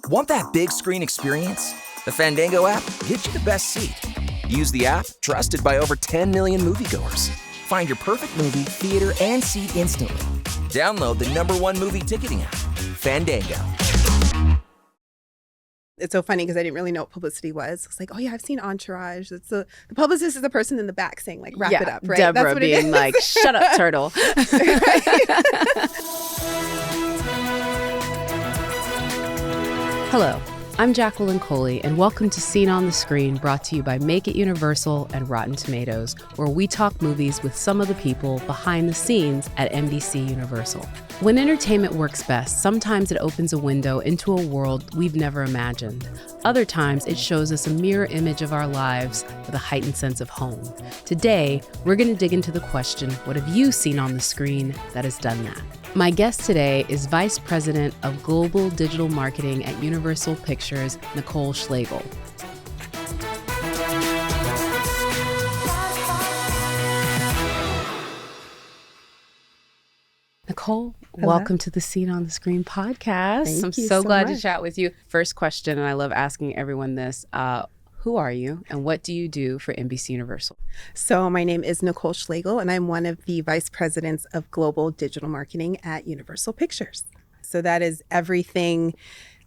Want that big screen experience? The Fandango app gets you the best seat. Use the app, trusted by over 10 million moviegoers. Find your perfect movie, theater, and seat instantly. Download the #1 movie ticketing app, Fandango. It's so funny because I didn't really know what publicity was. It's like, oh yeah, I've seen Entourage. It's the publicist is the person in the back saying like, wrap it up, right? Deborah That's what it being is. like, shut up, turtle. Hello, I'm Jacqueline Coley, and welcome to Seen on the Screen, brought to you by Make It Universal and Rotten Tomatoes, where we talk movies with some of the people behind the scenes at NBC Universal. When entertainment works best, sometimes it opens a window into a world we've never imagined. Other times, it shows us a mirror image of our lives with a heightened sense of home. Today, we're going to dig into the question, what have you seen on the screen that has done that? My guest today is Vice President of Global Digital Marketing at Universal Pictures, Nicole Schlegel. Nicole, Hello. Welcome to the Seen on the Screen podcast. Thank I'm you so glad much. to chat with you. First question, and I love asking everyone this. Who are you and what do you do for NBC Universal? So my name is Nicole Schlegel, and I'm one of the vice presidents of global digital marketing at Universal Pictures. So that is everything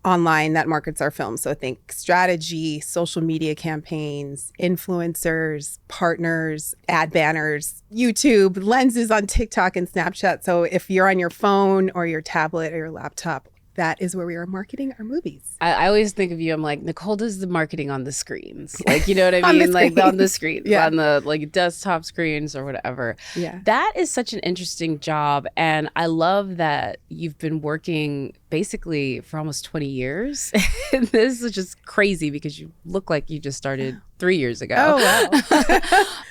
online that markets our films. So think strategy, social media campaigns, influencers, partners, ad banners, YouTube, lenses on TikTok and Snapchat. So if you're on your phone or your tablet or your laptop, that is where we are marketing our movies. I always think of you, I'm like, Nicole does the marketing on the screens. Like, you know what I On the mean? Like screen. on the screens, Yeah. on the like desktop screens or whatever. Yeah. That is such an interesting job. And I love that you've been working basically for almost 20 years. And this is just crazy because you look like you just started 3 years ago. Oh, wow.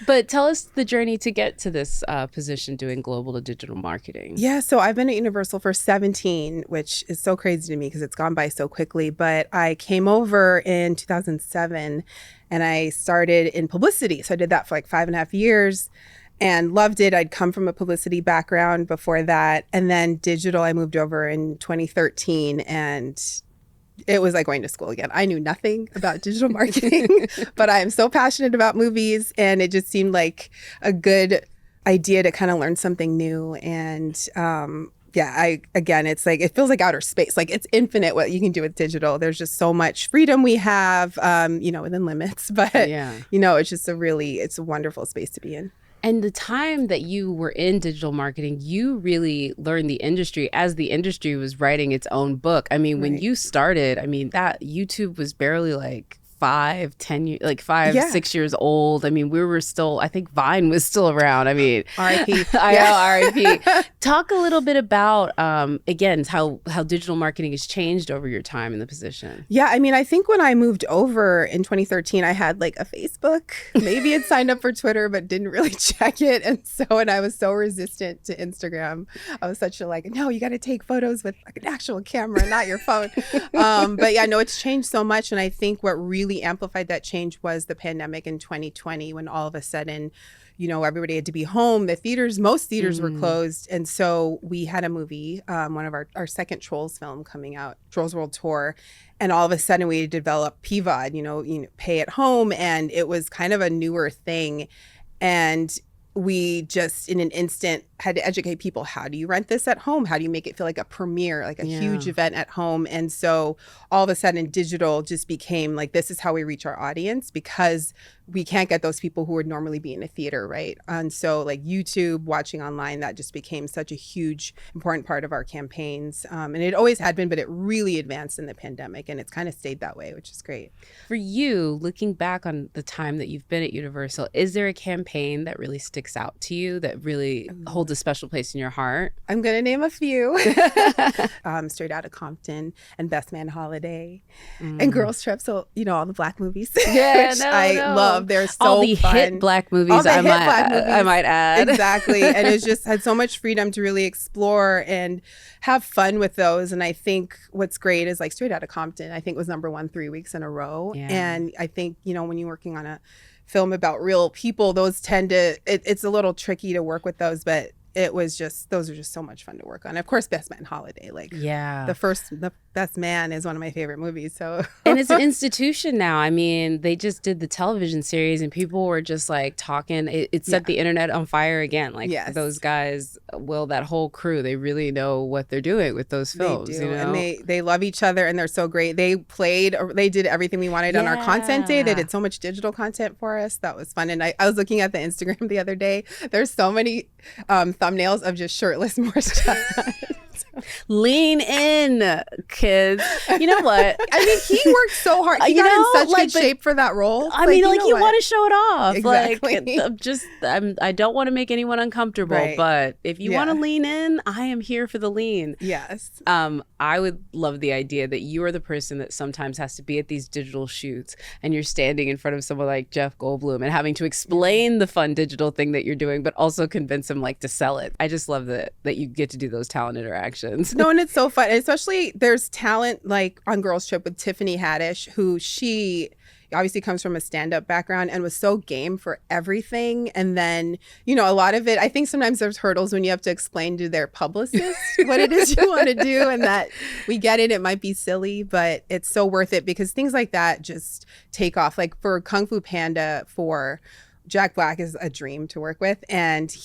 But tell us the journey to get to this position doing global to digital marketing. Yeah, so I've been at Universal for 17, which is so crazy to me because it's gone by so quickly. But I came over in 2007 and I started in publicity. So I did that for like 5.5 years and loved it. I'd come from a publicity background before that. And then digital, I moved over in 2013 and it was like going to school again. I knew nothing about digital marketing, but I am so passionate about movies. And it just seemed like a good idea to kind of learn something new. And it's like, it feels like outer space. Like it's infinite what you can do with digital. There's just so much freedom we have, within limits. But, it's just it's a wonderful space to be in. And the time that you were in digital marketing, you really learned the industry as the industry was writing its own book. I mean, when you started, that YouTube was barely like 6 years old. I mean, we were still, I think Vine was still around. I mean, R.I.P. I know, R.I.P. Talk a little bit about, again, how digital marketing has changed over your time in the position. Yeah, I think when I moved over in 2013, I had like a Facebook. Maybe had signed up for Twitter, but didn't really check it. And I was so resistant to Instagram. I was such a no, you got to take photos with like an actual camera, not your phone. It's changed so much. And I think what really amplified that change was the pandemic in 2020 when all of a sudden, everybody had to be home. Most theaters were closed. And so we had a movie, one of our second Trolls film coming out, Trolls World Tour. And all of a sudden we developed PVOD, pay at home. And it was kind of a newer thing. And we just in an instant had to educate people. How do you rent this at home? How do you make it feel like a premiere, like a huge event at home? And so all of a sudden digital just became like, this is how we reach our audience because we can't get those people who would normally be in a theater, right? And so like YouTube, watching online, that just became such a huge, important part of our campaigns. And it always had been, but it really advanced in the pandemic and it's kind of stayed that way, which is great. For you, looking back on the time that you've been at Universal, is there a campaign that really sticks out to you that really holds a special place in your heart? I'm going to name a few. Straight Outta Compton and Best Man Holiday and Girls Trip. So, all the Black movies, which I love. They're so all the fun. hit Black movies, I might add. Exactly. And it's just had so much freedom to really explore and have fun with those. And I think what's great is like Straight Outta Compton, I think was #1 3 weeks in a row. Yeah. And I think, when you're working on a film about real people, those tend to, it's a little tricky to work with those, but it was just, those are just so much fun to work on. Of course, Best Man Holiday, like the Best Man is one of my favorite movies. So and it's an institution now. I mean, they just did the television series and people were just like talking. It set the internet on fire again. Like those guys, that whole crew, they really know what they're doing with those films. They do. You know? And they love each other and they're so great. They did everything we wanted on our content day. They did so much digital content for us. That was fun. And I was looking at the Instagram the other day. There's so many thumbnails of just shirtless Morris Chestnut. Lean in, kids. You know what? I mean, he worked so hard. He got in such good shape for that role. I mean, you want to show it off. Exactly. Like, I don't want to make anyone uncomfortable, but if you want to lean in, I am here for the lean. Yes. I would love the idea that you are the person that sometimes has to be at these digital shoots and you're standing in front of someone like Jeff Goldblum and having to explain the fun digital thing that you're doing, but also convince him like to sell it. I just love that you get to do those talent interactions. No, and it's so fun. Especially there's talent like on Girls Trip with Tiffany Haddish, who she obviously comes from a stand-up background and was so game for everything. And then, a lot of it, I think sometimes there's hurdles when you have to explain to their publicist what it is you want to do, and that we get it. It might be silly, but it's so worth it because things like that just take off. Like for Kung Fu Panda, for Jack Black is a dream to work with. And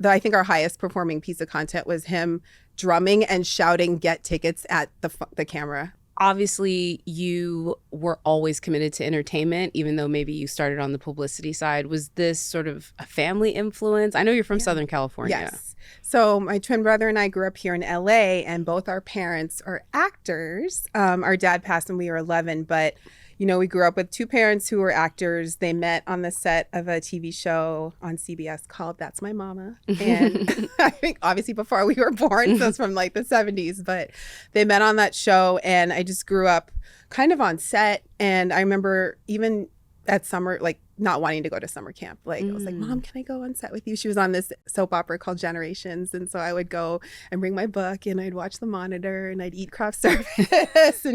I think our highest performing piece of content was him drumming and shouting, "Get tickets" at the camera. Obviously, you were always committed to entertainment, even though maybe you started on the publicity side. Was this sort of a family influence? I know you're from Southern California. Yes. So my twin brother and I grew up here in LA, and both our parents are actors. Our dad passed when we were 11, but we grew up with two parents who were actors. They met on the set of a TV show on CBS called That's My Mama. And I think obviously before we were born, so it's from like the 70s, but they met on that show. And I just grew up kind of on set. And I remember even at summer, like not wanting to go to summer camp. Like I was like, "Mom, can I go on set with you?" She was on this soap opera called Generations. And so I would go and bring my book and I'd watch the monitor and I'd eat craft service.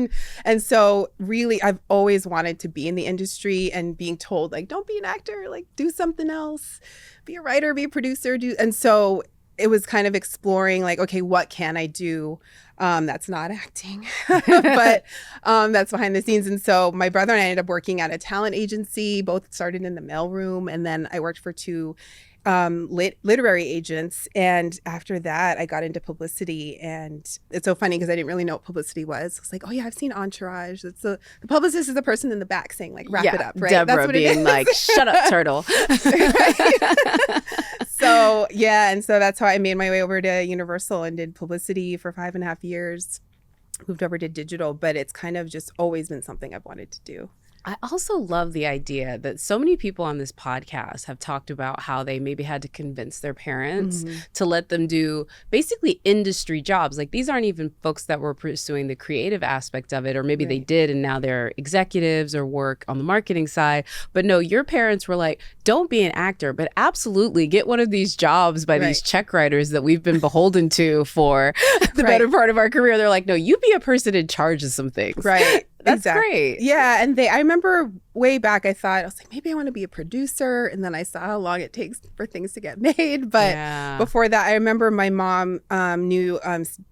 and so really I've always wanted to be in the industry, and being told like, don't be an actor, like do something else, be a writer, be a producer, and so it was kind of exploring like, okay, what can I do that's not acting, but that's behind the scenes. And so my brother and I ended up working at a talent agency, both started in the mailroom. And then I worked for two literary agents. And after that, I got into publicity. And it's so funny because I didn't really know what publicity was. I was like, oh yeah, I've seen Entourage. The publicist is the person in the back saying like, wrap it up, right? Deborah That's what being like, shut up, turtle. So yeah, and so that's how I made my way over to Universal and did publicity for 5.5 years. Moved over to digital, but it's kind of just always been something I've wanted to do. I also love the idea that so many people on this podcast have talked about how they maybe had to convince their parents to let them do basically industry jobs. Like these aren't even folks that were pursuing the creative aspect of it, or maybe they did and now they're executives or work on the marketing side. But no, your parents were like, don't be an actor, but absolutely get one of these jobs by these check writers that we've been beholden to for the better part of our career. They're like, no, you be a person in charge of some things. Right. That's great. Yeah. And I remember way back, I thought, I was like, maybe I want to be a producer. And then I saw how long it takes for things to get made. But before that, I remember my mom knew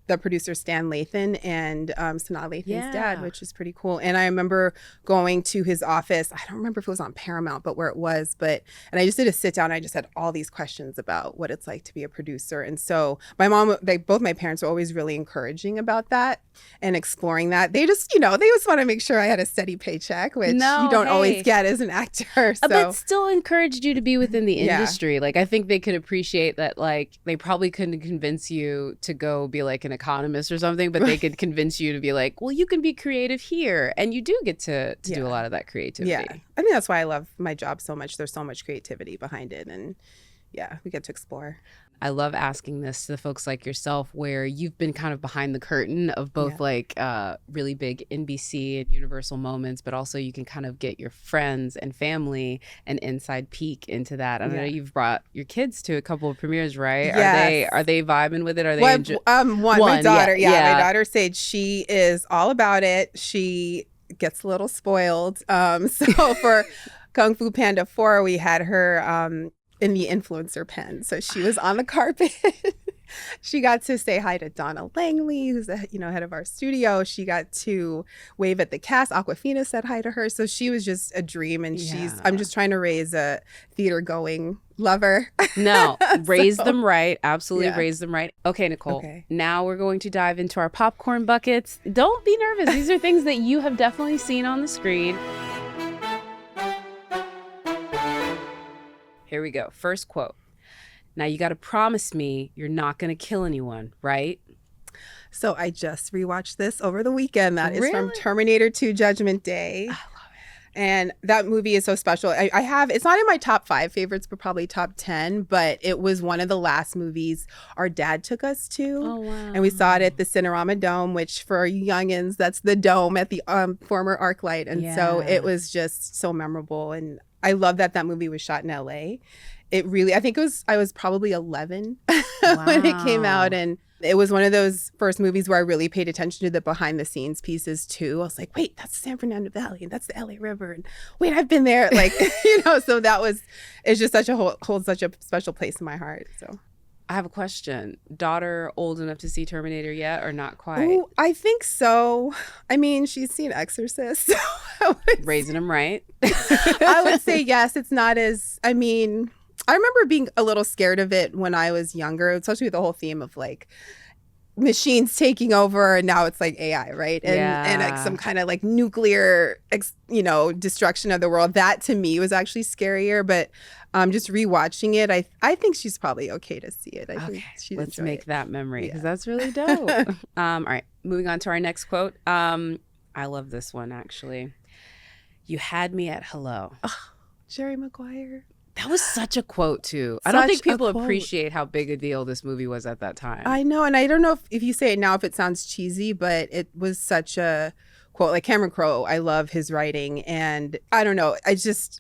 the producer Stan Lathan and Sanaa Lathan's dad, which is pretty cool. And I remember going to his office. I don't remember if it was on Paramount, but where it was. And I just did a sit down. I just had all these questions about what it's like to be a producer. And so my mom, both my parents were always really encouraging about that and exploring that. They just, they just want to make sure I had a steady paycheck, which you don't always get as an actor. So. But still encouraged you to be within the industry. Like, I think they could appreciate that, like, they probably couldn't convince you to go be like an economist or something, but they could convince you to be like, well, you can be creative here. And you do get to do a lot of that creativity. Yeah. I think that's why I love my job so much. There's so much creativity behind it. And yeah, we get to explore. I love asking this to folks like yourself, where you've been kind of behind the curtain of both like really big NBC and Universal moments, but also you can kind of get your friends and family an inside peek into that. I know you've brought your kids to a couple of premieres, right? Yes. Are they vibing with it? Are they my daughter, my daughter Sage, she is all about it. She gets a little spoiled. So for Kung Fu Panda 4, we had her in the influencer pen. So she was on the carpet. She got to say hi to Donna Langley, who's the head of our studio. She got to wave at the cast. Awkwafina said hi to her. So she was just a dream. And I'm just trying to raise a theater going lover. No, raise them right. Absolutely raise them right. Okay, Nicole. Okay. Now we're going to dive into our popcorn buckets. Don't be nervous. These are things that you have definitely seen on the screen. Here we go. First quote. Now you got to promise me you're not going to kill anyone, right? So I just rewatched this over the weekend. That is from Terminator 2 Judgment Day. I love it. And that movie is so special. It's not in my top 5 favorites, but probably top 10. But it was one of the last movies our dad took us to. Oh, wow. And we saw it at the Cinerama Dome, which for youngins, that's the dome at the former ArcLight. And so it was just so memorable. And I love that movie was shot in LA. I think I was probably 11 when it came out. And it was one of those first movies where I really paid attention to the behind the scenes pieces too. I was like, wait, that's the San Fernando Valley and that's the LA River. And wait, I've been there. Like, so it's just holds such a special place in my heart. So I have a question. Daughter old enough to see Terminator yet or not quite? Ooh, I think so. I mean, she's seen Exorcist. So raising them right. I would say yes. It's not I remember being a little scared of it when I was younger, especially with the whole theme of like machines taking over, and now it's like AI, right? And like some kind of like nuclear, destruction of the world. That to me was actually scarier. But just rewatching it, I think she's probably okay to see it. I think she'd let's enjoy make it. that memory because that's really dope. All right, moving on to our next quote. I love this one actually. You had me at hello. Oh, Jerry Maguire. That was such a quote, too. I don't think people appreciate how big a deal this movie was at that time. I know. And I don't know if you say it now, if it sounds cheesy, but it was such a quote. Like Cameron Crowe, I love his writing. And I don't know.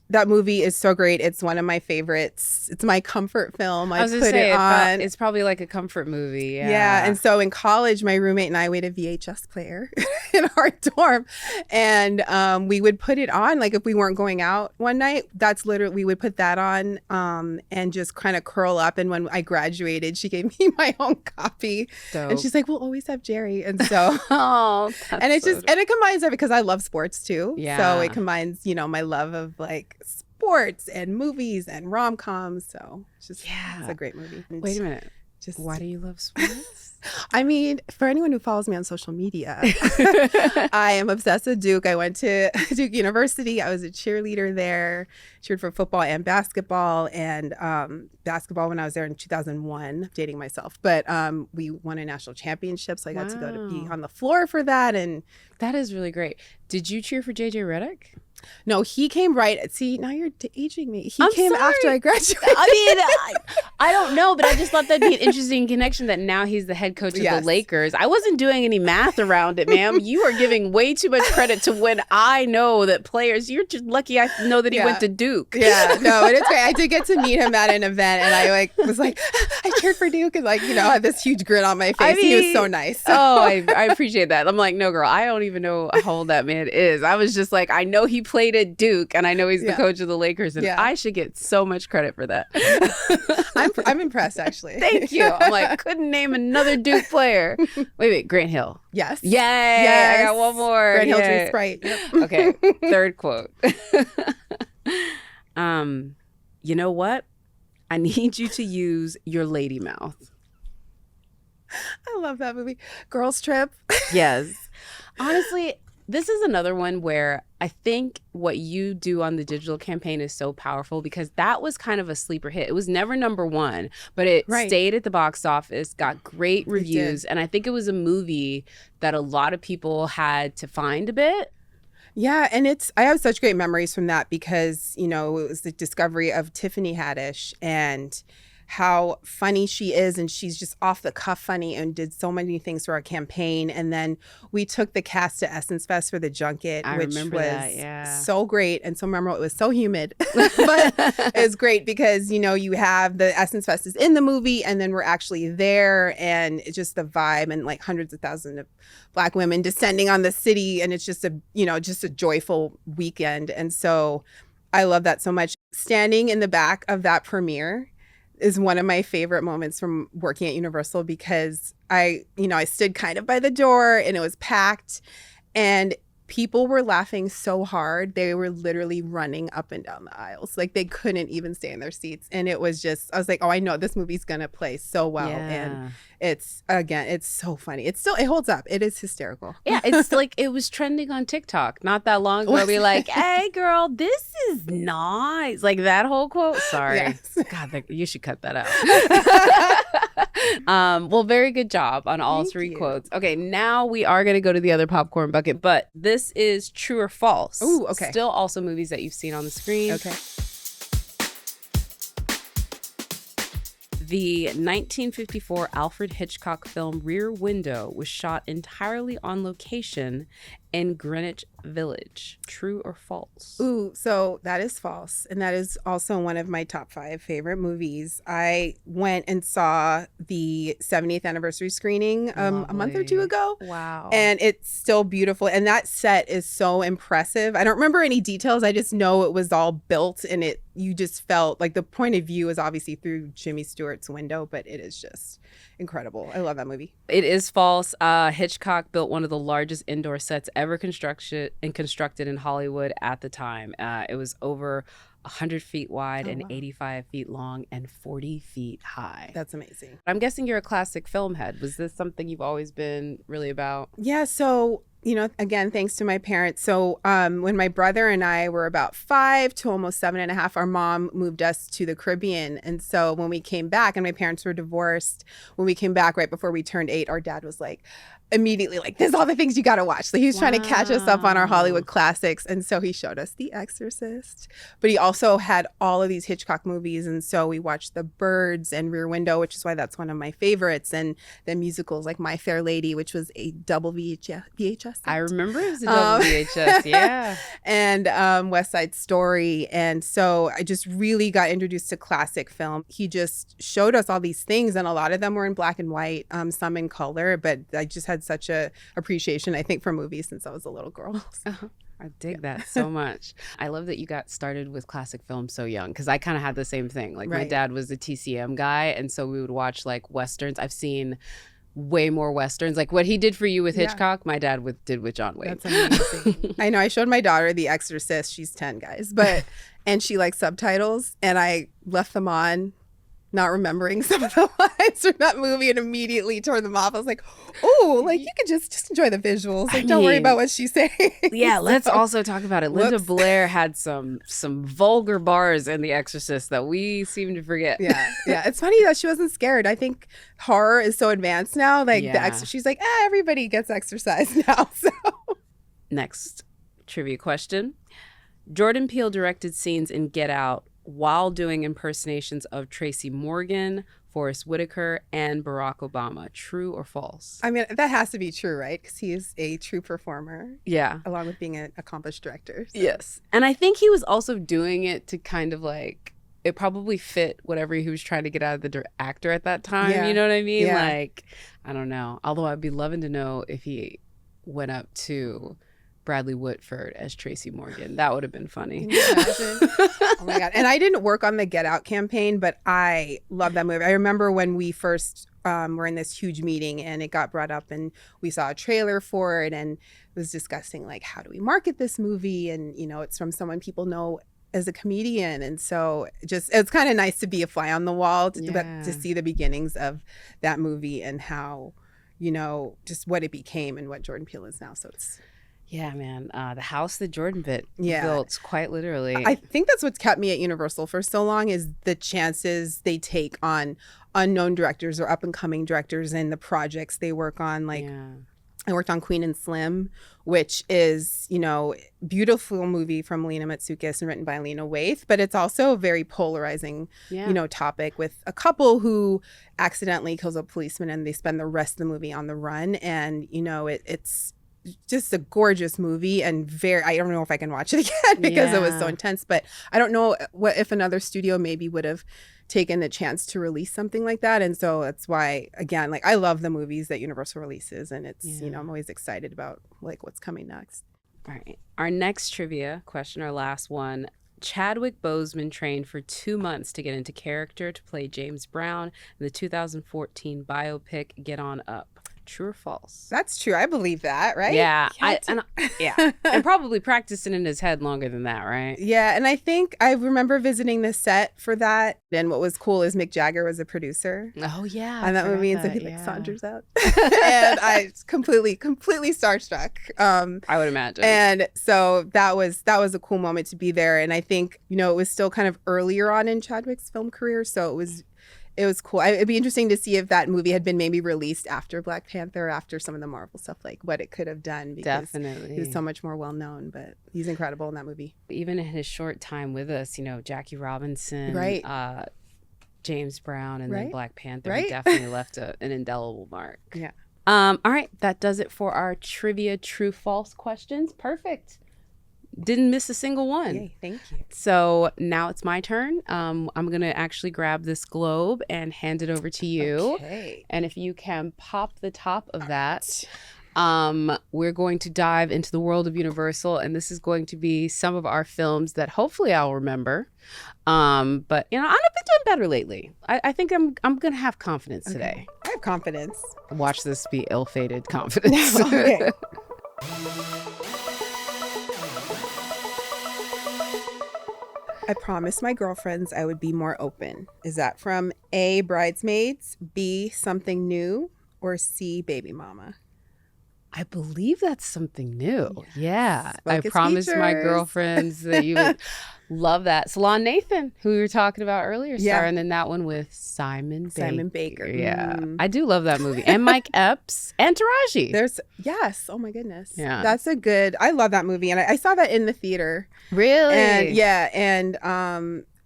That movie is so great. It's one of my favorites. It's my comfort film. I put it on. It's probably like a comfort movie. Yeah. And so in college, my roommate and I, we had a VHS player in our dorm. And we would put it on. Like if we weren't going out one night, we would put that on and just kind of curl up. And when I graduated, she gave me my own copy. Dope. And she's like, we'll always have Jerry. And so, and it combines it because I love sports too. Yeah. So it combines, my love of like sports and movies and rom-coms. So it's a great movie. And wait a minute. Why do you love sports? I mean, for anyone who follows me on social media, I am obsessed with Duke. I went to Duke University. I was a cheerleader there, cheered for football and basketball, and basketball when I was there in 2001, dating myself. But we won a national championship, so I got to go to be on the floor for that. And that is really great. Did you cheer for JJ Redick? No, he came right. See, now you're aging me. He came after I graduated. I mean, I don't know, but I just thought that'd be an interesting connection that now he's the head coach of the Lakers. I wasn't doing any math around it, ma'am. You are giving way too much credit to when I know that players. You're just lucky I know that he went to Duke. Yeah, no, and it's great. I did get to meet him at an event, and I was like, I cheered for Duke, and I had this huge grin on my face. He was so nice. I appreciate that. I'm like, no, girl, I don't even know how old that man is. I was just like, I know he played at Duke, and I know he's the coach of the Lakers, and I should get so much credit for that. I'm impressed, actually. Thank you. I'm like, couldn't name another Duke player. Wait, Grant Hill. Yes. Yay! Yes. I got one more. Grant Hill Dream Sprite. Yep. Okay, third quote. You know what? I need you to use your lady mouth. I love that movie. Girls Trip. Yes. Honestly, this is another one where I think what you do on the digital campaign is so powerful because that was kind of a sleeper hit. It was never number one, but it stayed at the box office, got great reviews, and I think it was a movie that a lot of people had to find a bit. Yeah, and I have such great memories from that because, it was the discovery of Tiffany Haddish and how funny she is, and she's just off the cuff funny and did so many things for our campaign. And then we took the cast to Essence Fest for the junket, which was so great and so memorable. It was so humid, but it was great because, you have the Essence Fest is in the movie and then we're actually there, and it's just the vibe and like hundreds of thousands of Black women descending on the city, and it's just a joyful weekend. And so I love that so much. standing in the back of that premiere is one of my favorite moments from working at Universal because I stood kind of by the door and it was packed and people were laughing so hard. They were literally running up and down the aisles. Like they couldn't even stay in their seats. And it was just, I was like, oh, I know this movie's going to play so well. Yeah. And it's so funny. It holds up. It is hysterical. Yeah, it's like it was trending on TikTok not that long ago. Be like, hey, girl, this is nice. Like that whole quote. Sorry. Yes. God, you should cut that out. Well, very good job on all Thank three you. quotes. Okay, now we are going to go to the other popcorn bucket, but this is true or false. Ooh, okay. Still also movies that you've seen on the screen. Okay. The 1954 Alfred Hitchcock film Rear Window was shot entirely on location in Greenwich Village. True or false? Ooh, so that is false. And that is also one of my top 5 favorite movies. I went and saw the 70th anniversary screening a month or 2 ago. Wow. And it's still beautiful. And that set is so impressive. I don't remember any details. I just know it was all built and you just felt like the point of view is obviously through Jimmy Stewart's window, but it is just incredible. I love that movie. It is false. Hitchcock built one of the largest indoor sets ever constructed in Hollywood at the time. It was over 100 feet wide and 85 feet long and 40 feet high. That's amazing. I'm guessing you're a classic film head. Was this something you've always been really about? Yeah, so again, thanks to my parents. So when my brother and I were about 5 to almost 7.5, our mom moved us to the Caribbean. And so when we came back, and my parents were divorced, when we came back right before we turned 8, our dad was like, immediately like, there's all the things you got to watch. Like he was trying to catch us up on our Hollywood classics. And so he showed us The Exorcist, but he also had all of these Hitchcock movies. And so we watched The Birds and Rear Window, which is why that's one of my favorites. And the musicals like My Fair Lady, which was a double VHS. I remember it was a double VHS, yeah. And West Side Story. And so I just really got introduced to classic film. He just showed us all these things, and a lot of them were in black and white, some in color, but I just had such a appreciation, I think, for movies since I was a little girl. I dig that so much. I love that you got started with classic film so young, because I kind of had the same thing. Like my dad was a TCM guy, and so we would watch like Westerns. I've seen way more Westerns. Like what he did for you with Hitchcock, my dad did with John Wayne. That's amazing. I know. I showed my daughter The Exorcist. She's 10, guys. And she likes subtitles, and I left them on, not remembering some of the lines from that movie, and immediately turned them off. I was like, oh, like you could just enjoy the visuals. Like, don't worry about what she's saying. Yeah, let's also talk about it. Linda Blair had some vulgar bars in The Exorcist that we seem to forget. Yeah. It's funny that she wasn't scared. I think horror is so advanced now. Like she's like, everybody gets exercised now. So next trivia question. Jordan Peele directed scenes in Get Out while doing impersonations of Tracy Morgan, Forrest Whitaker, and Barack Obama. True or false? I mean, that has to be true, right? Because he is a true performer. Yeah. Along with being an accomplished director. So. Yes. And I think he was also doing it to kind of like, it probably fit whatever he was trying to get out of the actor at that time. Yeah. You know what I mean? Yeah. Like, I don't know. Although I'd be loving to know if he went up to Bradley Whitford as Tracy Morgan. That would have been funny. Can you imagine? Oh my God. And I didn't work on the Get Out campaign, but I love that movie. I remember when we first were in this huge meeting and it got brought up and we saw a trailer for it and was discussing like, how do we market this movie? And, it's from someone people know as a comedian. And so it's kind of nice to be a fly on the wall to see the beginnings of that movie and how, just what it became and what Jordan Peele is now. So it's... Yeah, man. The house that Jordan built, quite literally. I think that's what's kept me at Universal for so long is the chances they take on unknown directors or up-and-coming directors and the projects they work on. Like, I worked on Queen and Slim, which is, beautiful movie from Lena Matsoukas and written by Lena Waithe, but it's also a very polarizing, topic with a couple who accidentally kills a policeman and they spend the rest of the movie on the run. And, it's just a gorgeous movie and I don't know if I can watch it again because it was so intense, but I don't know if another studio maybe would have taken the chance to release something like that. And so that's why, again, like I love the movies that Universal releases and it's, I'm always excited about like what's coming next. All right. Our next trivia question, our last one. Chadwick Boseman trained for 2 months to get into character to play James Brown in the 2014 biopic Get On Up. True or false? That's true. I believe that, right? Yeah. And probably practicing in his head longer than that, right? Yeah. And I think I remember visiting the set for that. And what was cool is Mick Jagger was a producer Oh, yeah. on that forgot movie. And so that, he like yeah. saunters out. And I was completely starstruck. I would imagine. And so that was a cool moment to be there. And I think, it was still kind of earlier on in Chadwick's film career. So it was cool. It'd be interesting to see if that movie had been maybe released after Black Panther, after some of the Marvel stuff, like what it could have done. Because Definitely. he was so much more well known, but he's incredible in that movie. Even in his short time with us, Jackie Robinson, Right. James Brown, and then Right. Black Panther, Right. he definitely left an indelible mark. Yeah. All right, that does it for our trivia true false questions. Perfect. Didn't miss a single one. Yay, thank you. So now it's my turn. I'm going to actually grab this globe and hand it over to you. Okay. And if you can pop the top of that, we're going to dive into the world of Universal. And this is going to be some of our films that hopefully I'll remember. But, I've been doing better lately. I think I'm going to have confidence today. I have confidence. Watch this be ill-fated confidence. Okay. I promised my girlfriends I would be more open. Is that from A, Bridesmaids, B, Something New, or C, Baby Mama? I believe that's something new. Yeah. Focus I promised my features. girlfriends that you would love that. Salon Nathan, who we were talking about earlier, Yeah. starring in that one with Simon Baker. Yeah. Mm. I do love that movie. And Mike Epps and Taraji. Yes. Oh my goodness. Yeah. That's I love that movie. And I saw that in the theater. Really? And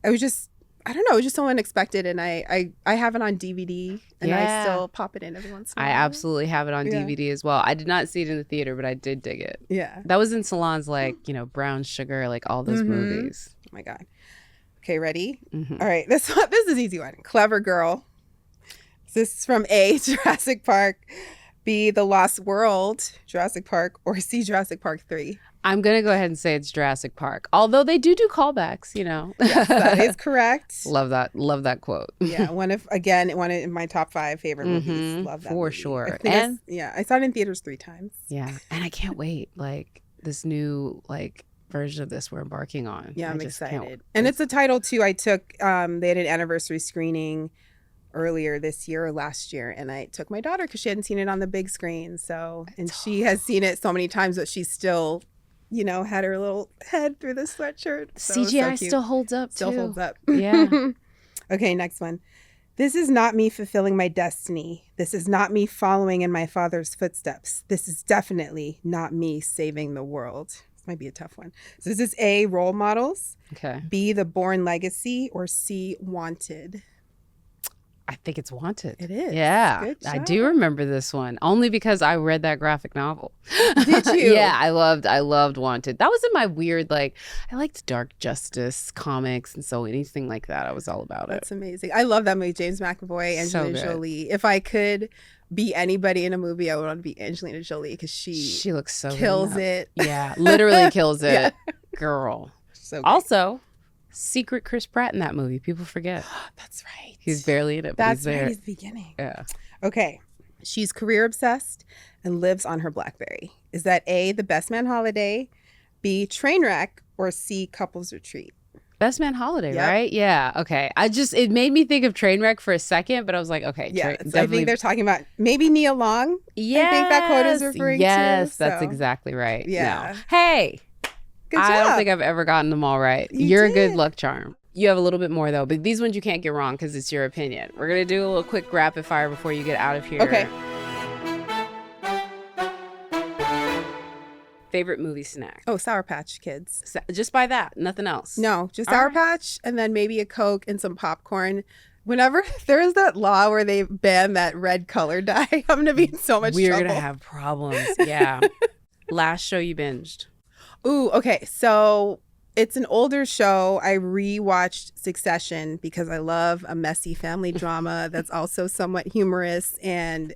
it was just, I don't know, it was just so unexpected. And I have it on DVD and I Yeah. still pop it in every once in a I while. absolutely have it on Yeah. DVD as well. I did not see it in the theater, but I did dig it. Yeah. That was in salons like, Brown Sugar, like all those Mhm. movies. Oh my God. Okay, ready? Mhm. All right. This is an easy one. Clever Girl. This is from A, Jurassic Park, B, The Lost World, Jurassic Park, or C, Jurassic Park 3. I'm going to go ahead and say it's Jurassic Park. Although they do callbacks, Yes, that is correct. Love that quote. Yeah, one of my top 5 favorite movies. Love that for movie. sure. And I saw it in theaters 3 times. Yeah, and I can't wait. Like this new version of this we're embarking on. Yeah, I'm I just can't- excited. And it's a title too. I took they had an anniversary screening earlier this year or last year, and I took my daughter because she hadn't seen it on the big screen. She has seen it so many times, but she still, had her little head through the sweatshirt. So it was so CGI cute. still holds up. Still too. holds up. Yeah. Okay, next one. This is not me fulfilling my destiny. This is not me following in my father's footsteps. This is definitely not me saving the world. This might be a tough one. So this is A, Role Models, Okay. B, The Bourne Legacy, or C, Wanted. I think it's Wanted. It is. Yeah. Good I job. do remember this one only because I read that graphic novel. Did you? Yeah, I loved Wanted. That was in my weird I liked dark justice comics, and so anything like that I was all about That's it. amazing. I love that movie. James McAvoy, So Angelina good. Jolie. If I could be anybody in a movie, I would want to be Angelina Jolie because she looks so good in kills that. it. Yeah, literally kills it. Yeah. Girl. So great. Also, secret Chris Pratt in that movie. People forget. That's right. He's barely in it, but That's he's there. right. He's the beginning. Yeah. Okay. She's career obsessed and lives on her BlackBerry. Is that A, The Best Man Holiday, B, Trainwreck, or C, Couples Retreat? Best Man Holiday, Yep. right? Yeah. Okay. It made me think of Trainwreck for a second, but I was like, okay. Yeah. So I definitely. think they're talking about maybe Nia Long. Yes. I think that quote is referring to. Yes, that's so. exactly right. Yeah. No. Hey, Good job. I don't think I've ever gotten them all right. You You're a good did. luck charm. You have a little bit more though, but these ones you can't get wrong because it's your opinion. We're gonna do a little quick rapid fire before you get out of here. Okay. Favorite movie snack? Oh, Sour Patch Kids. Just by that, nothing else. No, just All Sour right. Patch and then maybe a Coke and some popcorn. Whenever there's that law where they ban that red color dye, I'm going to be in so much We're trouble. gonna have problems. Yeah. Last show you binged? Ooh, okay. So it's an older show. I rewatched Succession because I love a messy family drama that's also somewhat humorous. And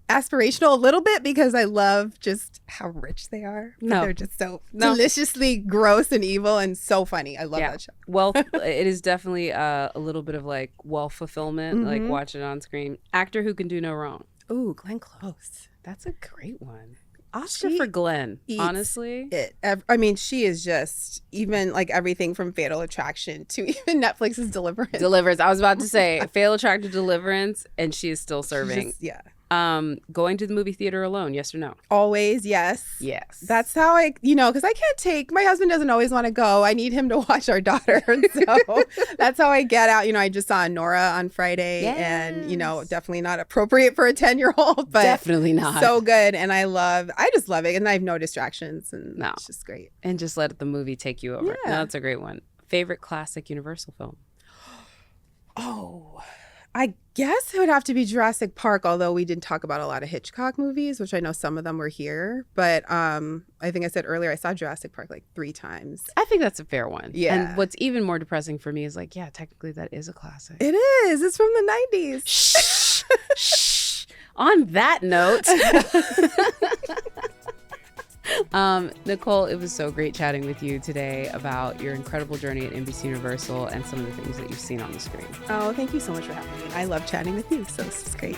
aspirational a little bit because I love just how rich they are. No. They're just so deliciously gross and evil and so funny. I love that show. Wealth, it is definitely a little bit of like wealth fulfillment, like watch it on screen. Actor who can do no wrong. Ooh, Glenn Close. That's a great one. Oscar for Glenn, honestly. I mean, she is just even like everything from Fatal Attraction to even Netflix's Deliverance. I was about to say Fatal Attraction, Deliverance, and she is still serving. Yeah. Going to the movie theater alone, yes or no? Always, yes. Yes. That's how because I can't take, my husband doesn't always want to go. I need him to watch our daughter. So that's how I get out. I just saw Nora on Friday and, definitely not appropriate for a 10-year-old, but definitely not. So good. And I just love it. And I have no distractions and it's just great. And just let the movie take you over. Yeah. No, that's a great one. Favorite classic Universal film? Oh, I guess it would have to be Jurassic Park, although we didn't talk about a lot of Hitchcock movies, which I know some of them were here. But I think I said earlier, I saw Jurassic Park like 3 times. I think that's a fair one. Yeah. And what's even more depressing for me is like, yeah, technically that is a classic. It is. It's from the 90s. Shh. Shh. On that note. Nicole, it was so great chatting with you today about your incredible journey at NBC Universal and some of the things that you've seen on the screen. Oh, thank you so much for having me. I love chatting with you, so this is great.